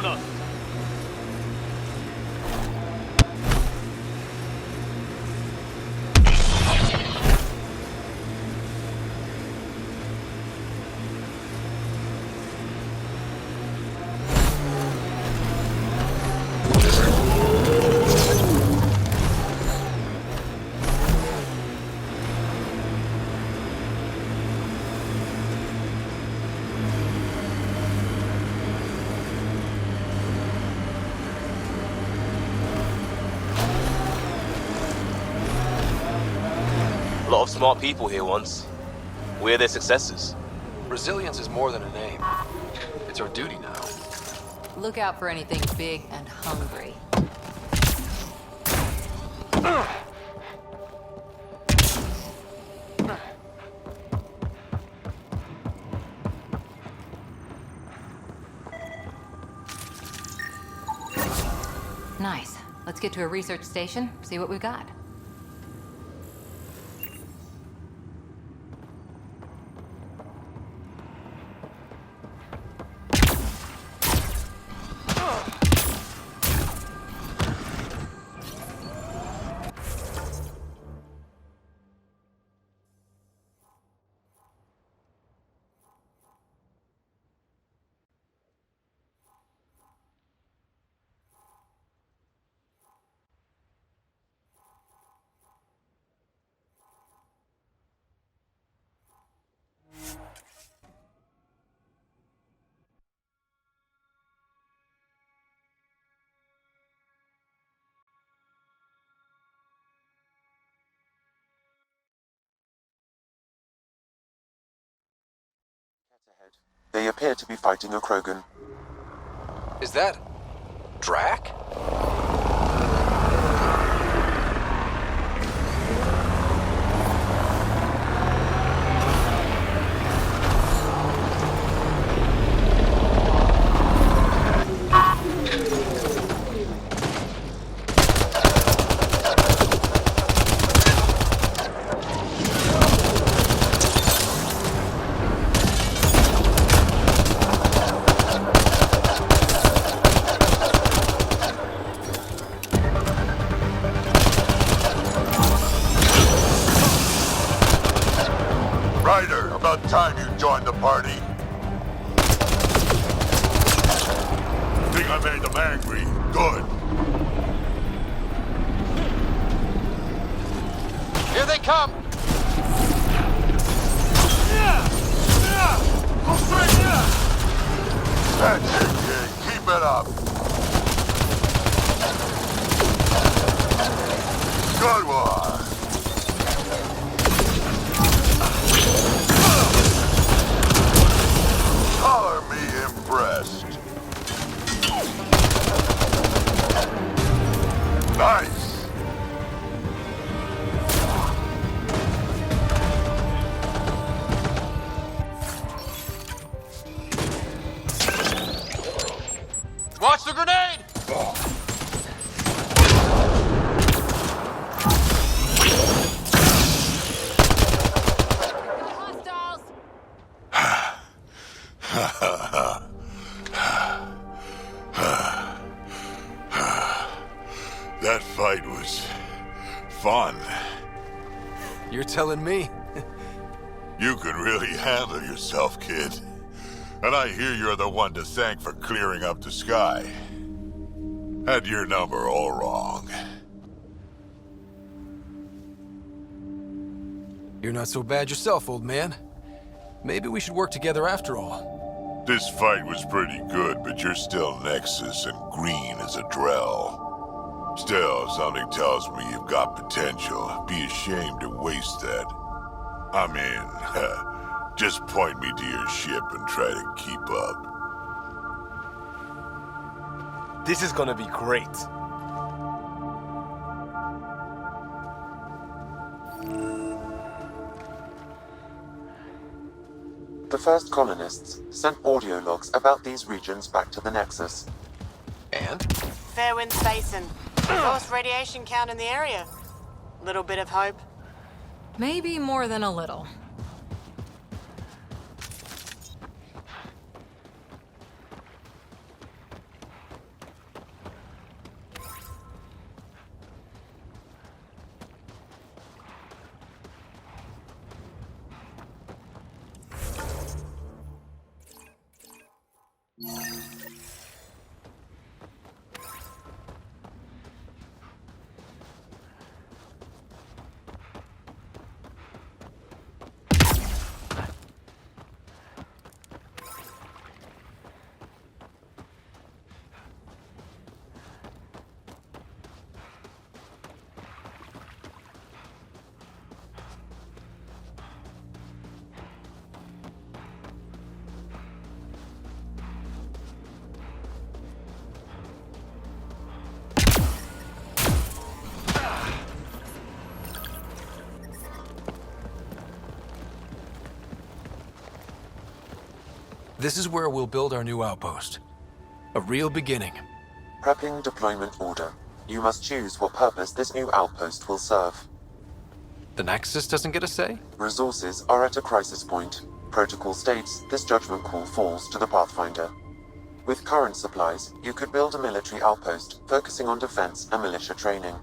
on us. A lot of smart people here once. We're their successors. Resilience is more than a name. It's our duty now. Look out for anything big and hungry. Nice. Let's get to a research station, see what we've got. They appear to be fighting a Krogan. Is that... Drac? About time you joined the party. Think I made them angry? Good. Here they come! Go straight in! That's it, kid. Keep it up. Good one. Color me impressed. Nice. Watch the grenade! That fight was fun. You're telling me? You could really handle yourself, kid. And I hear you're the one to thank for clearing up the sky. Had your number all wrong. You're not so bad yourself, old man. Maybe we should work together after all. This fight was pretty good, but you're still Nexus and green as a Drell. Still, something tells me you've got potential. Be ashamed to waste that. I mean, just point me to your ship and try to keep up. This is gonna be great. The first colonists sent audio logs about these regions back to the Nexus. And? Fairwind's Basin. Lowest radiation count in the area. Little bit of hope. Maybe more than a little. This is where we'll build our new outpost. A real beginning. Prepping deployment order. You must choose what purpose this new outpost will serve. The Nexus doesn't get a say? Resources are at a crisis point. Protocol states this judgment call falls to the Pathfinder. With current supplies, you could build a military outpost focusing on defense and militia training.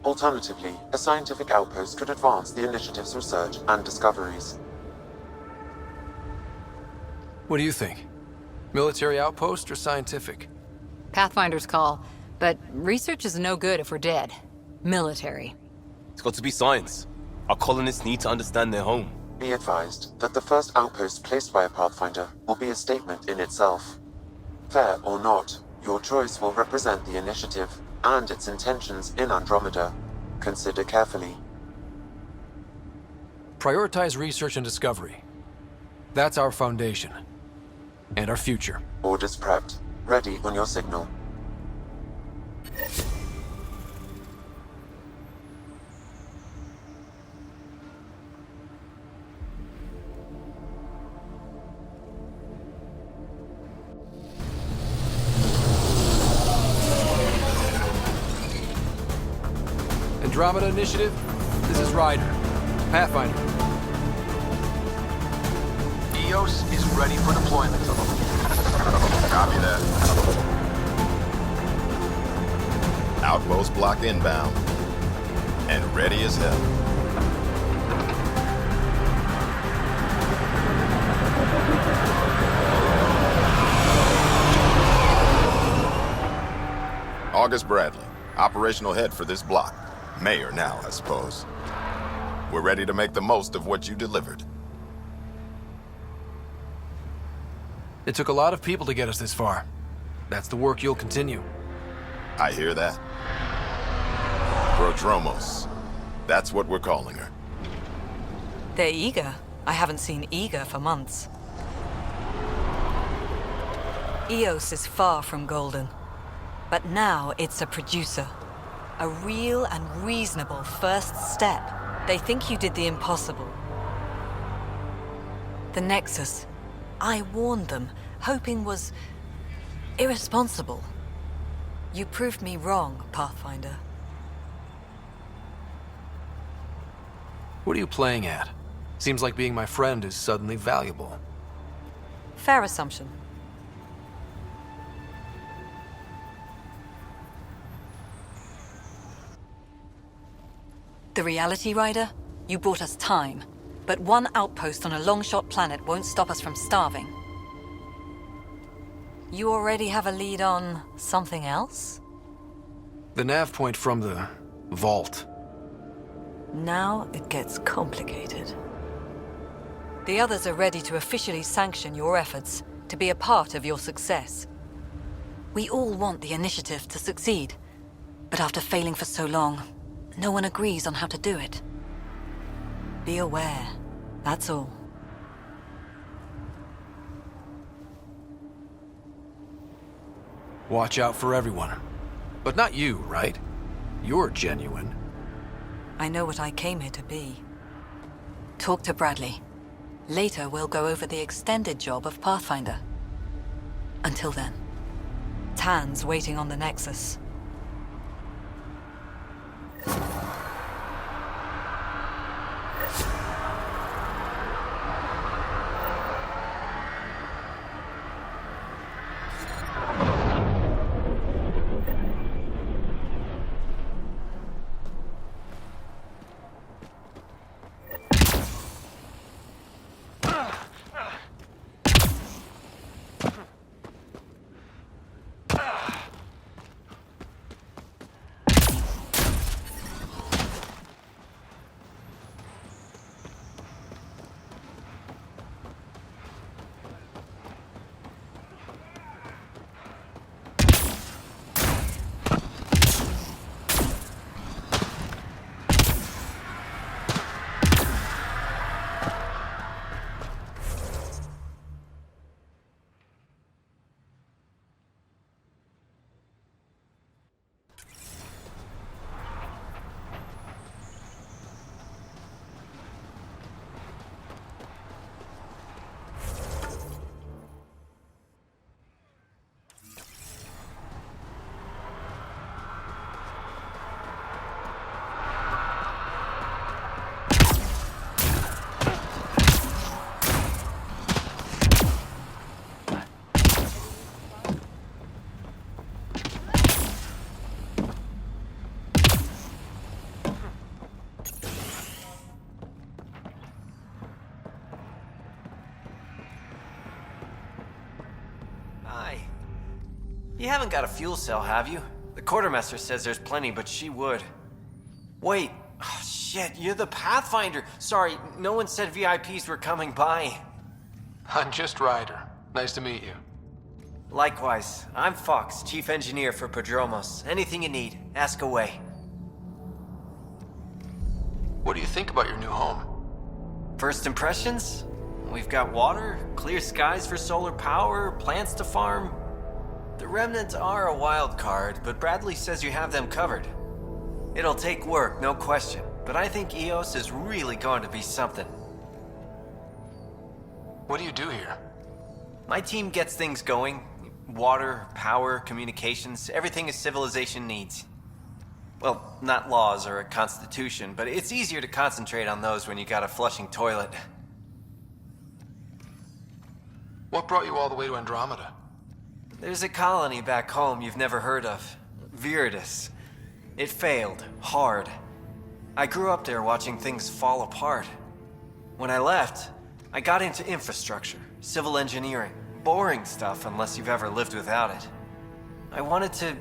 Alternatively, a scientific outpost could advance the initiative's research and discoveries. What do you think? Military outpost or scientific? Pathfinder's call, but research is no good if we're dead. Military. It's got to be science. Our colonists need to understand their home. Be advised that the first outpost placed by a Pathfinder will be a statement in itself. Fair or not, your choice will represent the initiative and its intentions in Andromeda. Consider carefully. Prioritize research and discovery. That's our foundation. And our future. Orders prepped. Ready on your signal. Andromeda Initiative, this is Ryder. Pathfinder. EOS is ready for deployment. Copy that. Outpost block inbound. And ready as hell. August Bradley, operational head for this block. Mayor now, I suppose. We're ready to make the most of what you delivered. It took a lot of people to get us this far. That's the work you'll continue. I hear that. Prodromos. That's what we're calling her. They're eager. I haven't seen eager for months. EOS is far from golden. But now it's a producer. A real and reasonable first step. They think you did the impossible. The Nexus. I warned them, hoping was irresponsible. You proved me wrong, Pathfinder. What are you playing at? Seems like being my friend is suddenly valuable. Fair assumption. The reality, Rider? You bought us time. But one outpost on a long-shot planet won't stop us from starving. You already have a lead on something else? The nav point from the vault. Now it gets complicated. The others are ready to officially sanction your efforts, to be a part of your success. We all want the initiative to succeed, but after failing for so long, no one agrees on how to do it. Be aware, that's all. Watch out for everyone. But not you, right? You're genuine. I know what I came here to be. Talk to Bradley. Later, we'll go over the extended job of Pathfinder. Until then, Tan's waiting on the Nexus. Hi. You haven't got a fuel cell, have you? The quartermaster says there's plenty, but she would. Wait. Oh, shit, you're the Pathfinder. Sorry, no one said VIPs were coming by. I'm just Ryder. Nice to meet you. Likewise. I'm Fox, chief engineer for Prodromos. Anything you need, ask away. What do you think about your new home? First impressions? We've got water, clear skies for solar power, plants to farm. The remnants are a wild card, but Bradley says you have them covered. It'll take work, no question, but I think EOS is really going to be something. What do you do here? My team gets things going. Water, power, communications, everything a civilization needs. Well, not laws or a constitution, but it's easier to concentrate on those when you got a flushing toilet. What brought you all the way to Andromeda? There's a colony back home you've never heard of. Viridis. It failed, hard. I grew up there watching things fall apart. When I left, I got into infrastructure, civil engineering. Boring stuff unless you've ever lived without it. I wanted to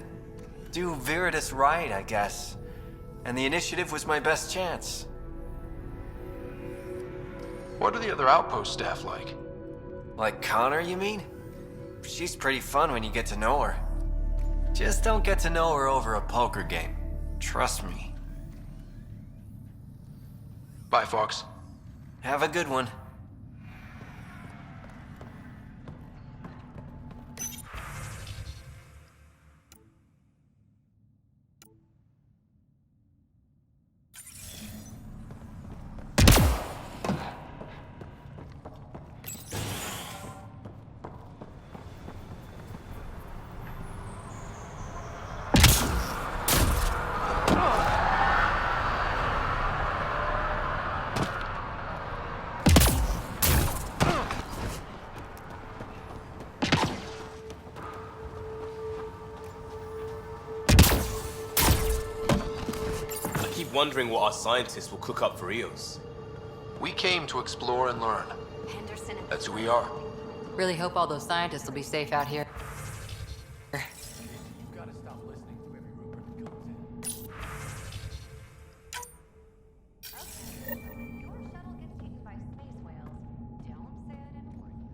do Viridis right, I guess. And the initiative was my best chance. What are the other Outpost staff like? Like Connor, you mean? She's pretty fun when you get to know her. Just don't get to know her over a poker game. Trust me. Bye, Fox. Have a good one. Wondering what our scientists will cook up for EOS. We came to explore and learn. That's who we are. Really hope all those scientists will be safe out here. You've got to stop listening to every rumor that comes in. Your shuttle gets eaten by space whales. Don't say I didn't warn you.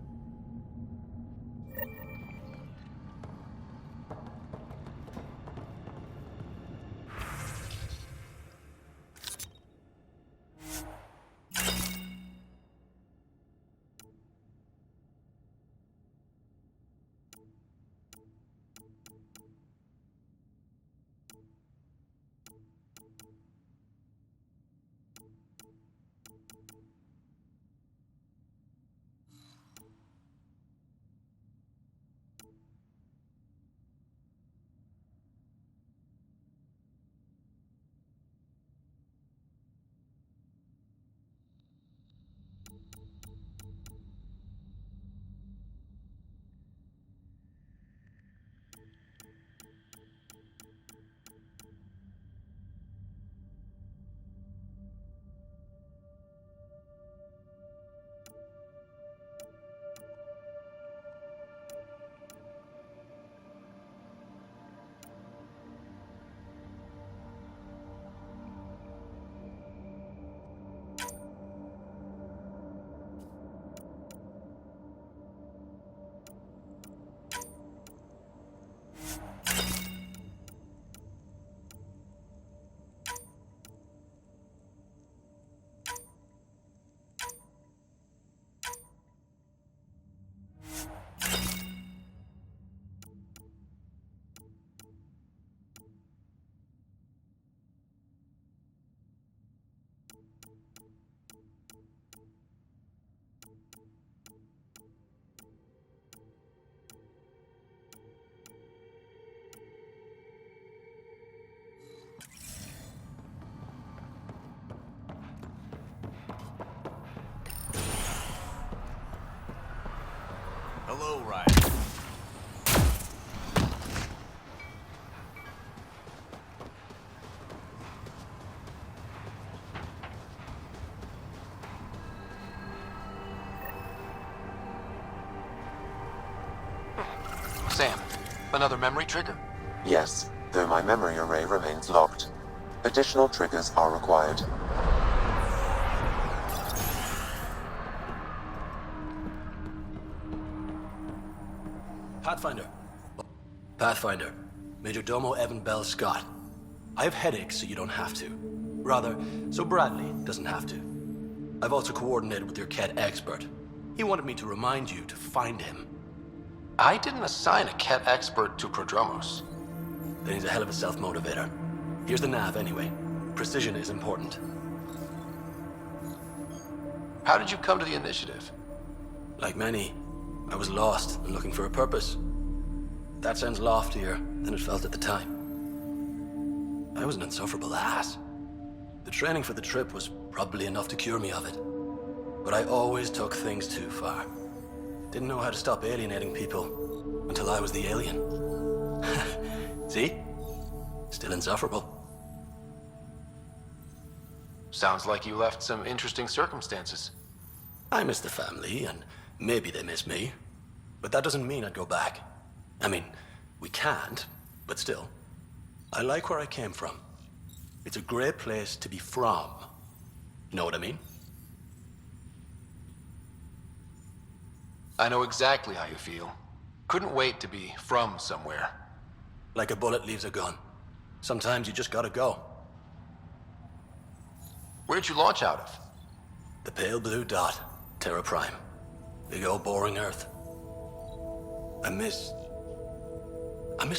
Hello, Ryan. Sam, another memory trigger? Yes, though my memory array remains locked. Additional triggers are required. Pathfinder. Pathfinder. Major Domo Evan Bell Scott. I have headaches, so you don't have to. Rather, so Bradley doesn't have to. I've also coordinated with your Ket expert. He wanted me to remind you to find him. I didn't assign a Ket expert to Prodromos. Then he's a hell of a self-motivator. Here's the nav anyway. Precision is important. How did you come to the initiative? Like many, I was lost and looking for a purpose. That sounds loftier than it felt at the time. I was an insufferable ass. The training for the trip was probably enough to cure me of it. But I always took things too far. Didn't know how to stop alienating people until I was the alien. See? Still insufferable. Sounds like you left some interesting circumstances. I miss the family, and maybe they miss me. But that doesn't mean I'd go back. I mean, we can't, but still. I like where I came from. It's a great place to be from. Know what I mean? I know exactly how you feel. Couldn't wait to be from somewhere. Like a bullet leaves a gun. Sometimes you just gotta go. Where'd you launch out of? The pale blue dot, Terra Prime. Big old boring Earth. I miss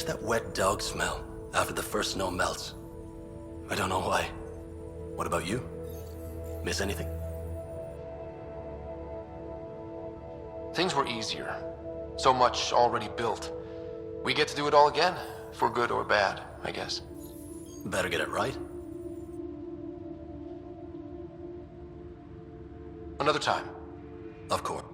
that wet dog smell after the first snow melts. I don't know why. What about you? Miss anything? Things were easier. So much already built. We get to do it all again, for good or bad, I guess. Better get it right. Another time. Of course.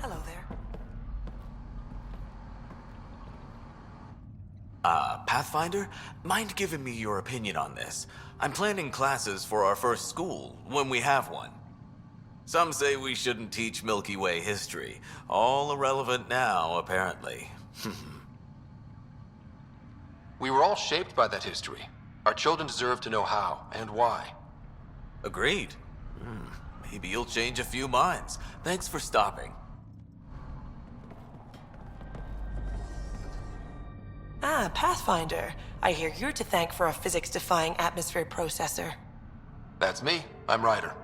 Hello there. Pathfinder? Mind giving me your opinion on this? I'm planning classes for our first school, when we have one. Some say we shouldn't teach Milky Way history. All irrelevant now, apparently. We were all shaped by that history. Our children deserve to know how and why. Agreed. Maybe you'll change a few minds. Thanks for stopping. Ah, Pathfinder. I hear you're to thank for a physics-defying atmosphere processor. That's me. I'm Ryder.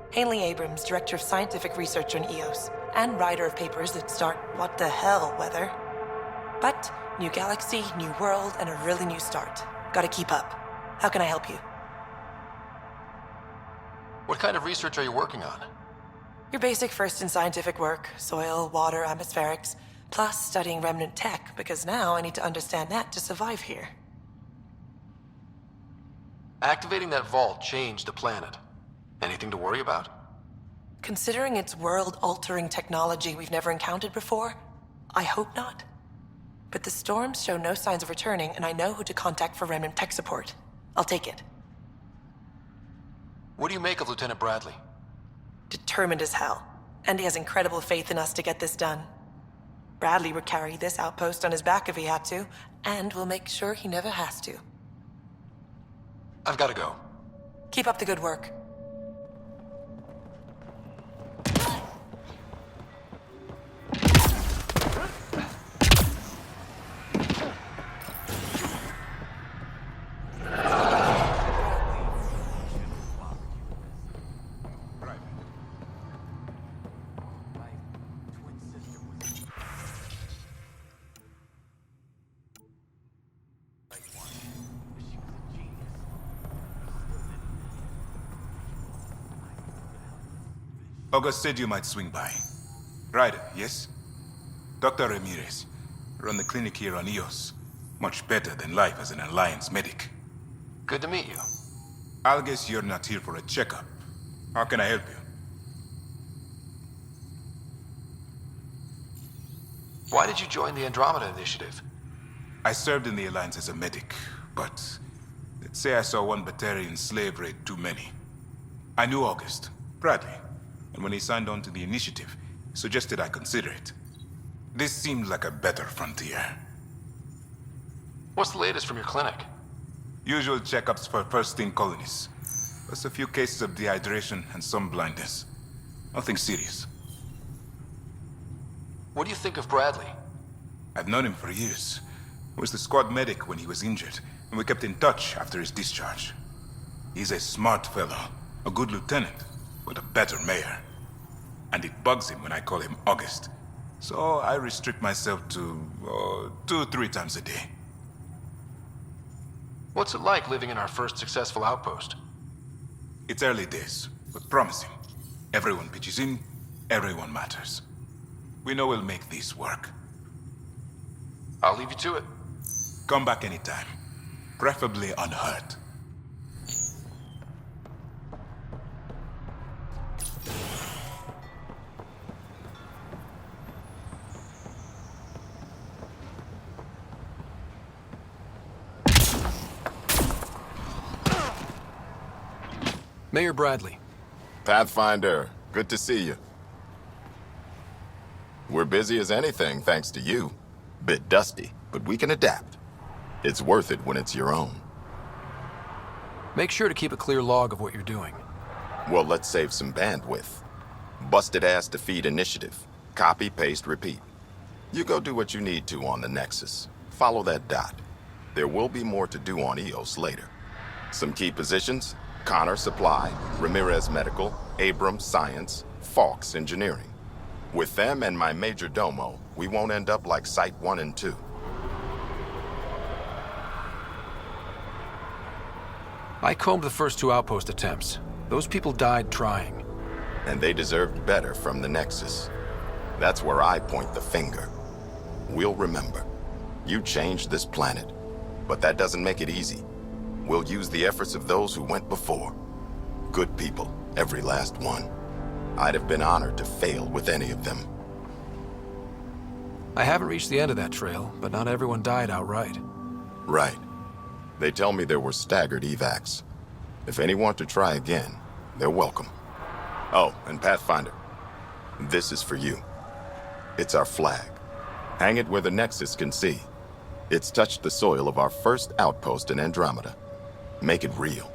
Haley Abrams, Director of Scientific Research on EOS, and writer of papers that start what the hell weather. But new galaxy, new world, and a really new start. Gotta keep up. How can I help you? What kind of research are you working on? Your basic first in scientific work, soil, water, atmospherics, plus studying remnant tech, because now I need to understand that to survive here. Activating that vault changed the planet. Anything to worry about? Considering it's world-altering technology we've never encountered before, I hope not. But the storms show no signs of returning, and I know who to contact for remnant tech support. I'll take it. What do you make of Lieutenant Bradley? Determined as hell. And he has incredible faith in us to get this done. Bradley would carry this outpost on his back if he had to, and we'll make sure he never has to. I've got to go. Keep up the good work. August said you might swing by. Ryder, yes? Dr. Ramirez. Run the clinic here on Eos. Much better than life as an Alliance medic. Good to meet you. I'll guess you're not here for a checkup. How can I help you? Why did you join the Andromeda Initiative? I served in the Alliance as a medic, but let's say I saw one Batarian slave raid too many. I knew August, Bradley, and when he signed on to the initiative, he suggested I consider it. This seemed like a better frontier. What's the latest from your clinic? Usual checkups for first-in colonists. Plus a few cases of dehydration and some blindness. Nothing serious. What do you think of Bradley? I've known him for years. He was the squad medic when he was injured, and we kept in touch after his discharge. He's a smart fellow, a good lieutenant, but a better mayor. And it bugs him when I call him August. So I restrict myself to 2-3 times a day. What's it like living in our first successful outpost? It's early days, but promising. Everyone pitches in, everyone matters. We know we'll make this work. I'll leave you to it. Come back anytime. Preferably unhurt. Mayor Bradley. Pathfinder, good to see you. We're busy as anything, thanks to you. Bit dusty, but we can adapt. It's worth it when it's your own. Make sure to keep a clear log of what you're doing. Well, let's save some bandwidth. Busted ass to feed initiative. Copy, paste, repeat. You go do what you need to on the Nexus. Follow that dot. There will be more to do on Eos later. Some key positions: Connor Supply, Ramirez Medical, Abrams Science, Falks Engineering. With them and my major domo, we won't end up like Site 1 and 2. I combed the first 2 outpost attempts. Those people died trying. And they deserved better from the Nexus. That's where I point the finger. We'll remember. You changed this planet, but that doesn't make it easy. We'll use the efforts of those who went before. Good people, every last one. I'd have been honored to fail with any of them. I haven't reached the end of that trail, but not everyone died outright. Right. They tell me there were staggered evacs. If any want to try again, they're welcome. Oh, and Pathfinder, this is for you. It's our flag. Hang it where the Nexus can see. It's touched the soil of our first outpost in Andromeda. Make it real.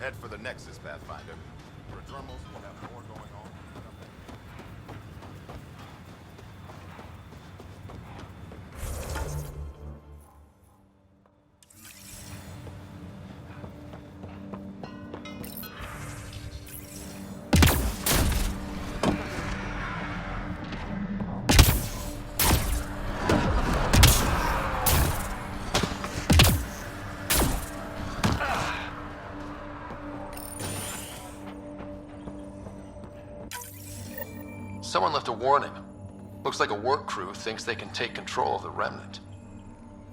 Head for the Nexus, Pathfinder. Prodromos will have more going on. Someone left a warning. Looks like a work crew thinks they can take control of the remnant.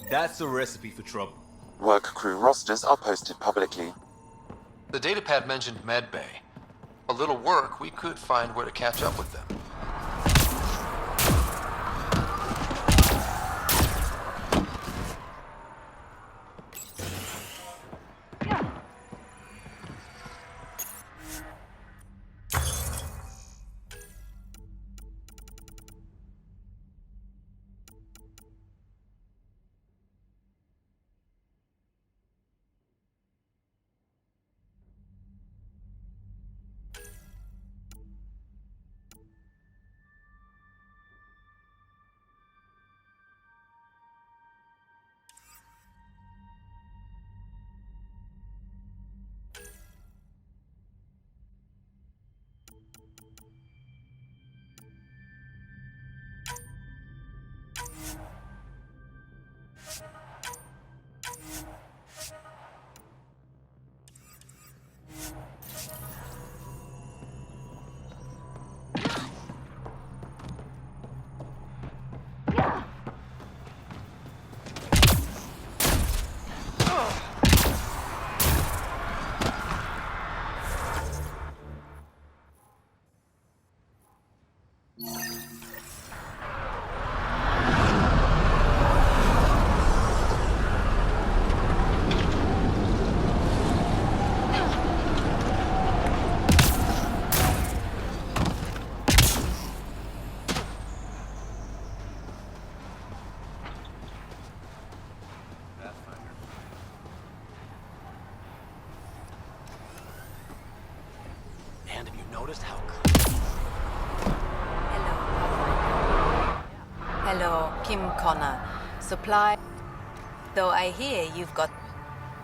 That's a recipe for trouble. Work crew rosters are posted publicly. The datapad mentioned medbay. A little work, we could find where to catch up with them. noticed how... Hello, Kim Connor. Supply... Though I hear you've got...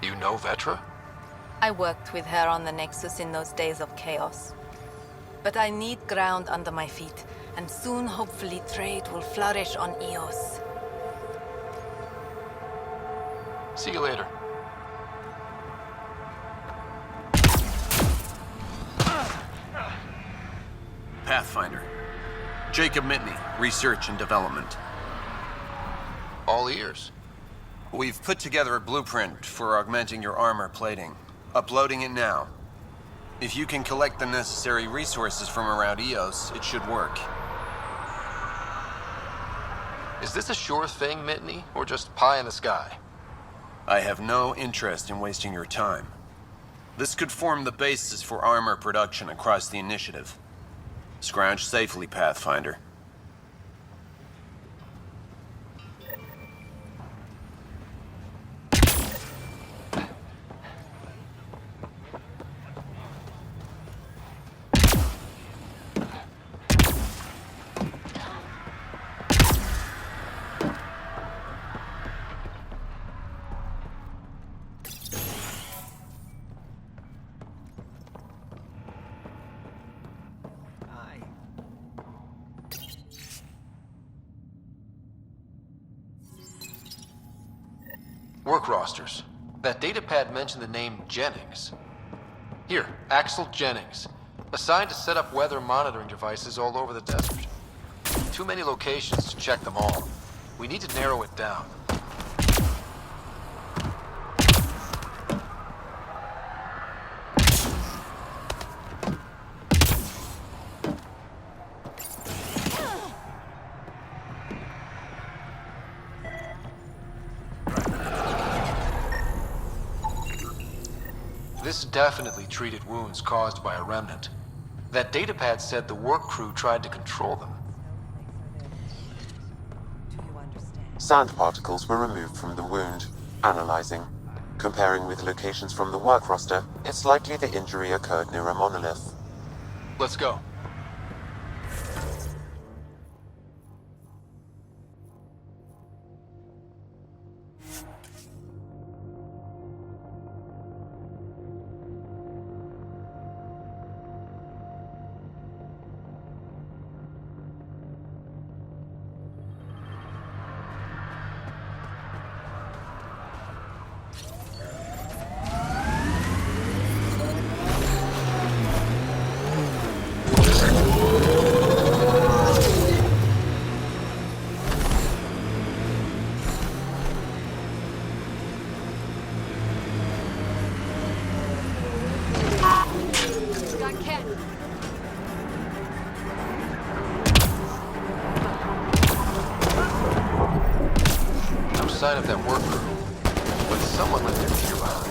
You know Vetra? I worked with her on the Nexus in those days of chaos. But I need ground under my feet, and soon hopefully trade will flourish on Eos. See you later. Pathfinder. Jacob Mitney, Research and Development. All ears. We've put together a blueprint for augmenting your armor plating. Uploading it now. If you can collect the necessary resources from around Eos, it should work. Is this a sure thing, Mitney, or just pie in the sky? I have no interest in wasting your time. This could form the basis for armor production across the initiative. Scrounge safely, Pathfinder. Work rosters. That datapad mentioned the name Jennings. Here, Axel Jennings. Assigned to set up weather monitoring devices all over the desert. Too many locations to check them all. We need to narrow it down. This definitely treated wounds caused by a remnant. That datapad said the work crew tried to control them. Sand particles were removed from the wound. Analyzing. Comparing with locations from the work roster, it's likely the injury occurred near a monolith. Let's go. Sign of that work crew. But someone left their gear behind.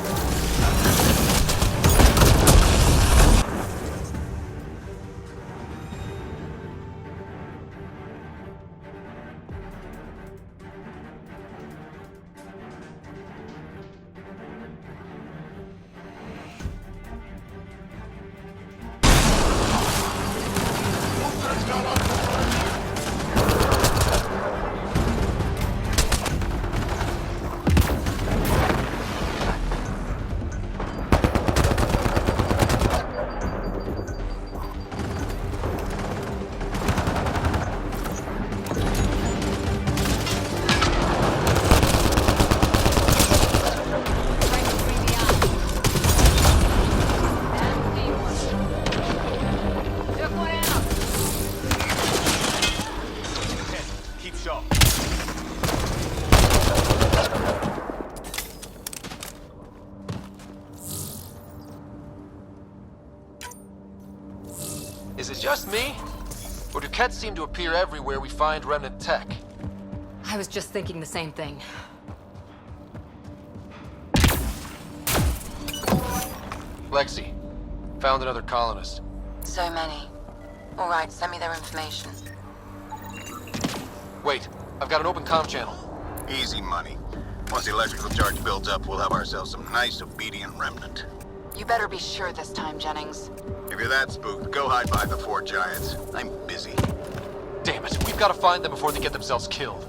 Is it just me? Or do Kets seem to appear everywhere we find remnant tech? I was just thinking the same thing. Lexi, found another colonist. So many. All right, send me their information. Wait, I've got an open comm channel. Easy money. Once the electrical charge builds up, we'll have ourselves some nice obedient remnant. You better be sure this time, Jennings. If you're that spooked, go hide behind the four giants. I'm busy. Damn it, we've got to find them before they get themselves killed.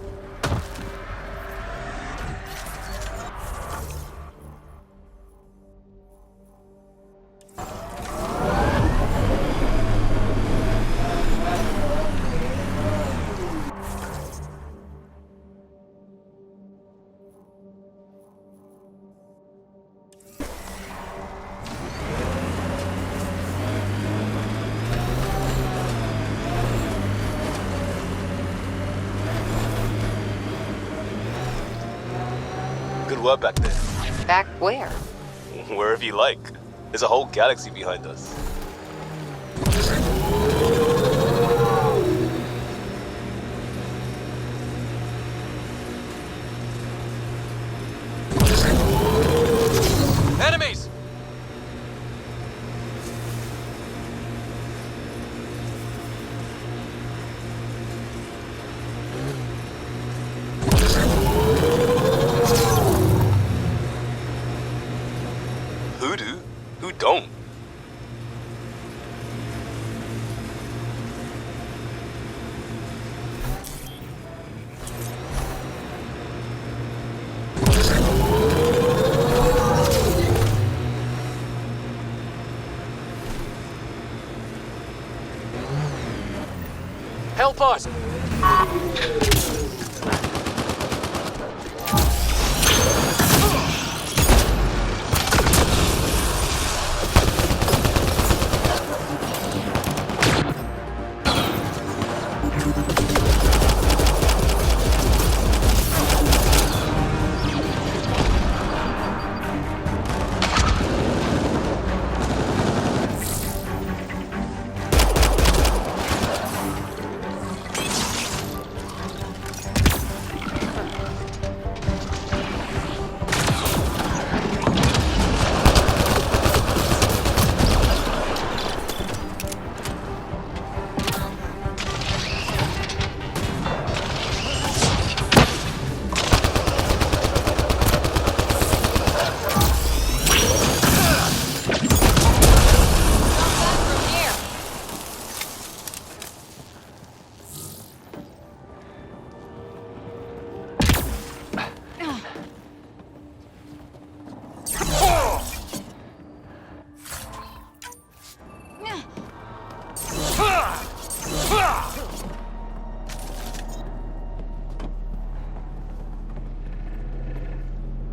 Good work back there. Back where? Wherever you like. There's a whole galaxy behind us. Enemies! Who do? Who don't? Help us!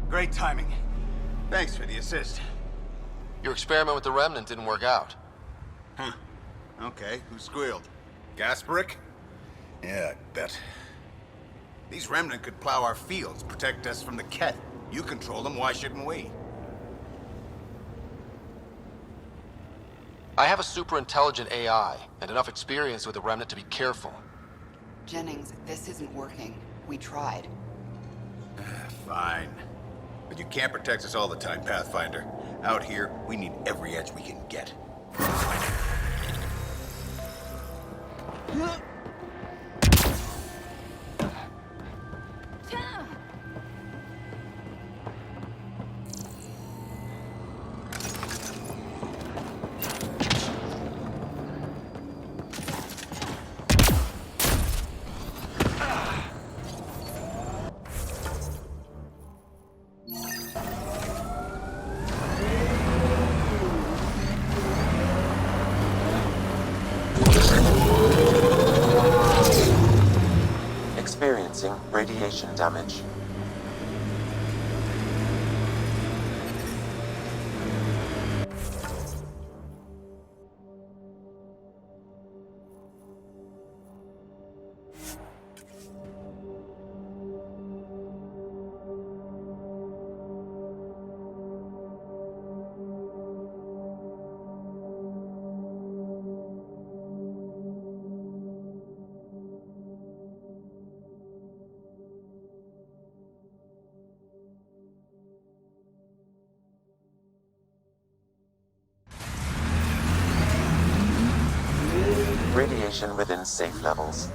Great timing. Thanks for the assist. Your experiment with the Remnant didn't work out. Huh. Okay, who squealed? Gasbrick? Yeah, I bet. These Remnant could plow our fields, protect us from the Ket. You control them, why shouldn't we? I have a super intelligent AI, and enough experience with the Remnant to be careful. Jennings, this isn't working. We tried. Fine. But you can't protect us all the time, Pathfinder. Out here, we need every edge we can get. Experiencing radiation damage. Radiation within safe levels.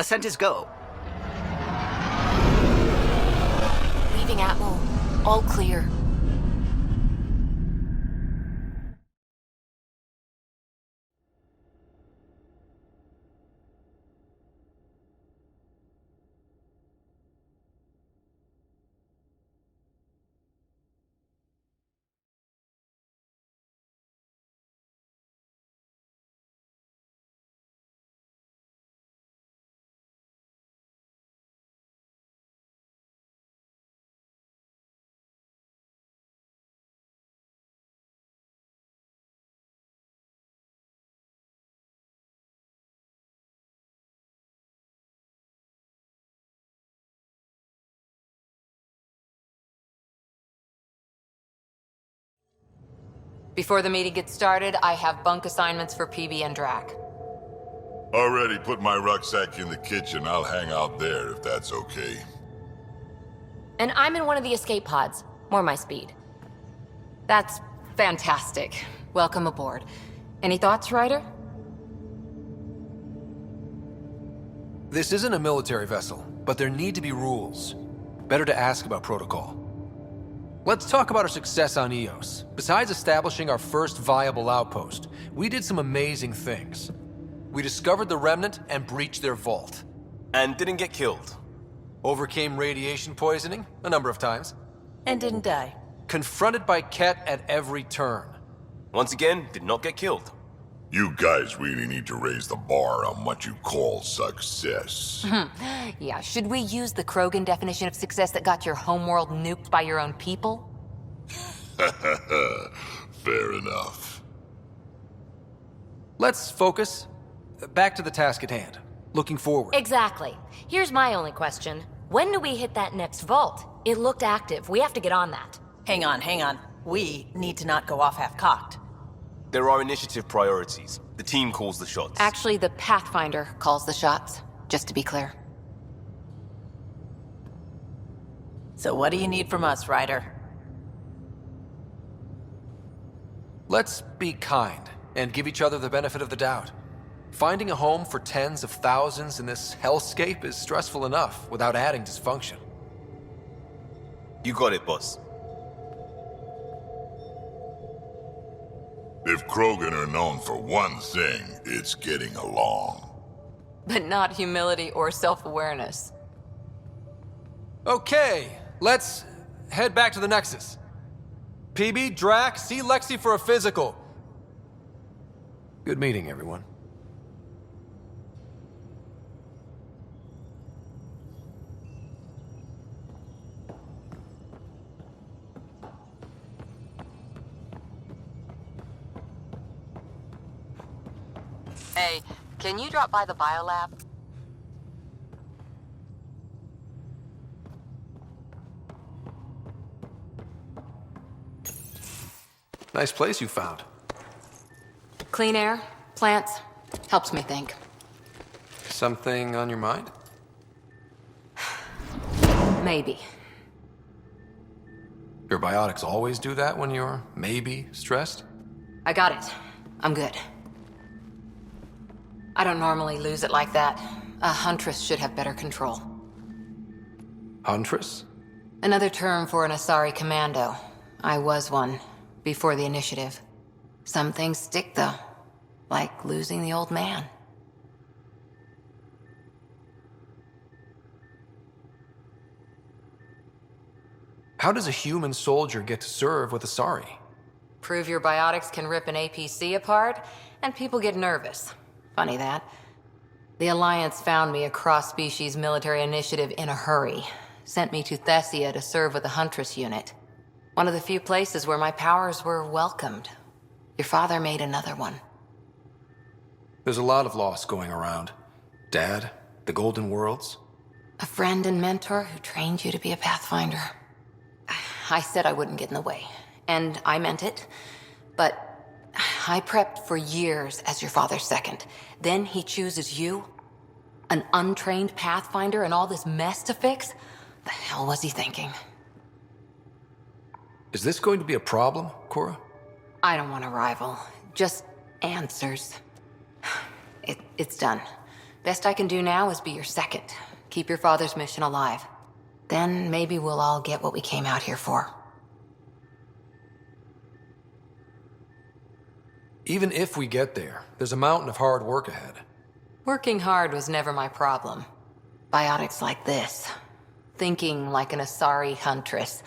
Ascent is go. Leaving Atmo. All clear. Before the meeting gets started, I have bunk assignments for PB and Drac. Already put my rucksack in the kitchen. I'll hang out there if that's okay. And I'm in one of the escape pods. More my speed. That's fantastic. Welcome aboard. Any thoughts, Ryder? This isn't a military vessel, but there need to be rules. Better to ask about protocol. Let's talk about our success on Eos. Besides establishing our first viable outpost, we did some amazing things. We discovered the Remnant and breached their vault. And didn't get killed. Overcame radiation poisoning a number of times. And didn't die. Confronted by Ket at every turn. Once again, did not get killed. You guys really need to raise the bar on what you call success. Yeah, should we use the Krogan definition of success that got your homeworld nuked by your own people? Fair enough. Let's focus. Back to the task at hand. Looking forward. Exactly. Here's my only question. When do we hit that next vault? It looked active. We have to get on that. Hang on. We need to not go off half-cocked. There are initiative priorities. The team calls the shots. Actually, the Pathfinder calls the shots, just to be clear. So what do you need from us, Ryder? Let's be kind and give each other the benefit of the doubt. Finding a home for tens of thousands in this hellscape is stressful enough without adding dysfunction. You got it, boss. If Krogan are known for one thing, it's getting along. But not humility or self-awareness. Okay, let's head back to the Nexus. PB, Drac, see Lexi for a physical. Good meeting, everyone. Hey, can you drop by the biolab? Nice place you found. Clean air, plants, helps me think. Something on your mind? Maybe. Your biotics always do that when you're maybe stressed? I got it. I'm good. I don't normally lose it like that. A huntress should have better control. Huntress? Another term for an Asari commando. I was one, before the initiative. Some things stick, though. Like losing the old man. How does a human soldier get to serve with Asari? Prove your biotics can rip an APC apart, and people get nervous. Funny that. The Alliance found me a cross-species military initiative in a hurry. Sent me to Thessia to serve with the Huntress unit. One of the few places where my powers were welcomed. Your father made another one. There's a lot of loss going around. Dad, the Golden Worlds. A friend and mentor who trained you to be a Pathfinder. I said I wouldn't get in the way, and I meant it. But I prepped for years as your father's second. Then he chooses you? An untrained Pathfinder and all this mess to fix? The hell was he thinking? Is this going to be a problem, Cora? I don't want a rival. Just answers. It's done. Best I can do now is be your second. Keep your father's mission alive. Then maybe we'll all get what we came out here for. Even if we get there, there's a mountain of hard work ahead. Working hard was never my problem. Biotics like this. Thinking like an Asari huntress.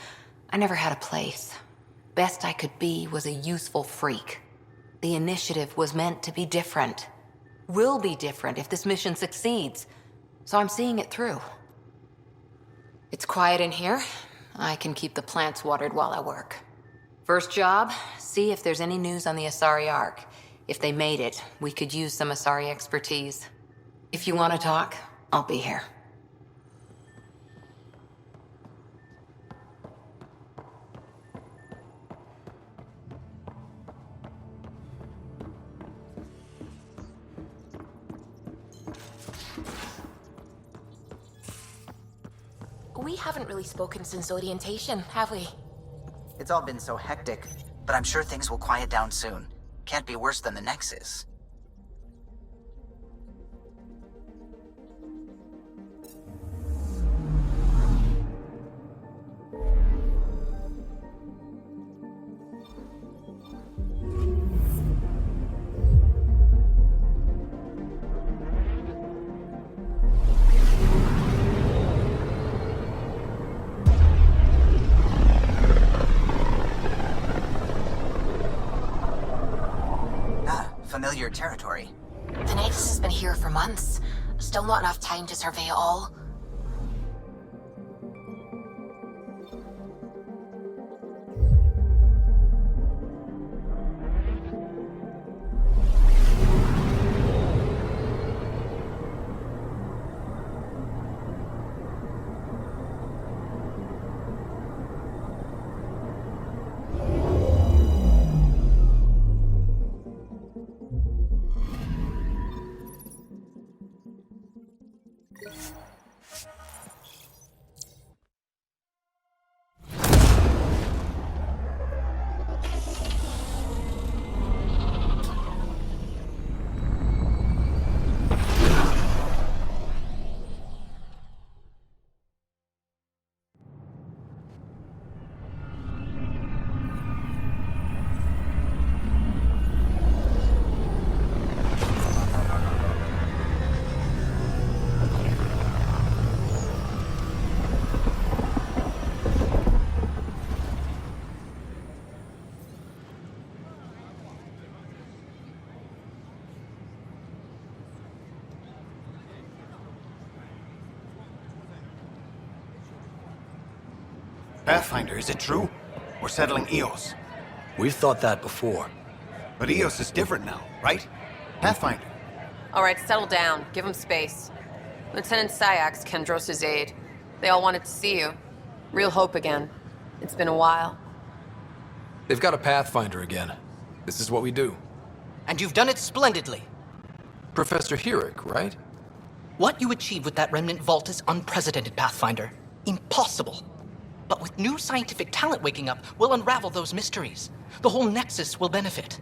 I never had a place. Best I could be was a useful freak. The initiative was meant to be different. Will be different if this mission succeeds. So I'm seeing it through. It's quiet in here. I can keep the plants watered while I work. First job, see if there's any news on the Asari Ark. If they made it, we could use some Asari expertise. If you want to talk, I'll be here. We haven't really spoken since orientation, have we? It's all been so hectic, but I'm sure things will quiet down soon. Can't be worse than the Nexus. Familiar territory. The Nexus has been here for months. Still not enough time to survey it all. Pathfinder, is it true? We're settling Eos. We've thought that before. But Eos is different now, right? Pathfinder. All right, settle down. Give him space. Lieutenant Sayak's Kendros' aide. They all wanted to see you. Real hope again. It's been a while. They've got a Pathfinder again. This is what we do. And you've done it splendidly. Professor Herrick, right? What you achieved with that remnant vault is unprecedented, Pathfinder. Impossible. But with new scientific talent waking up, we'll unravel those mysteries. The whole Nexus will benefit.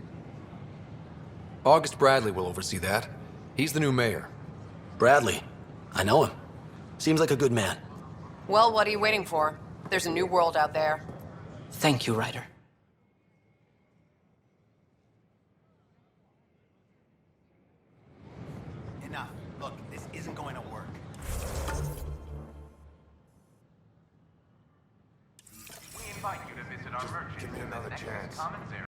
August Bradley will oversee that. He's the new mayor. Bradley. I know him. Seems like a good man. Well, what are you waiting for? There's a new world out there. Thank you, Ryder. Enough. Look, this isn't going to work. We invite you to visit our merchant in the Nexus Commons area.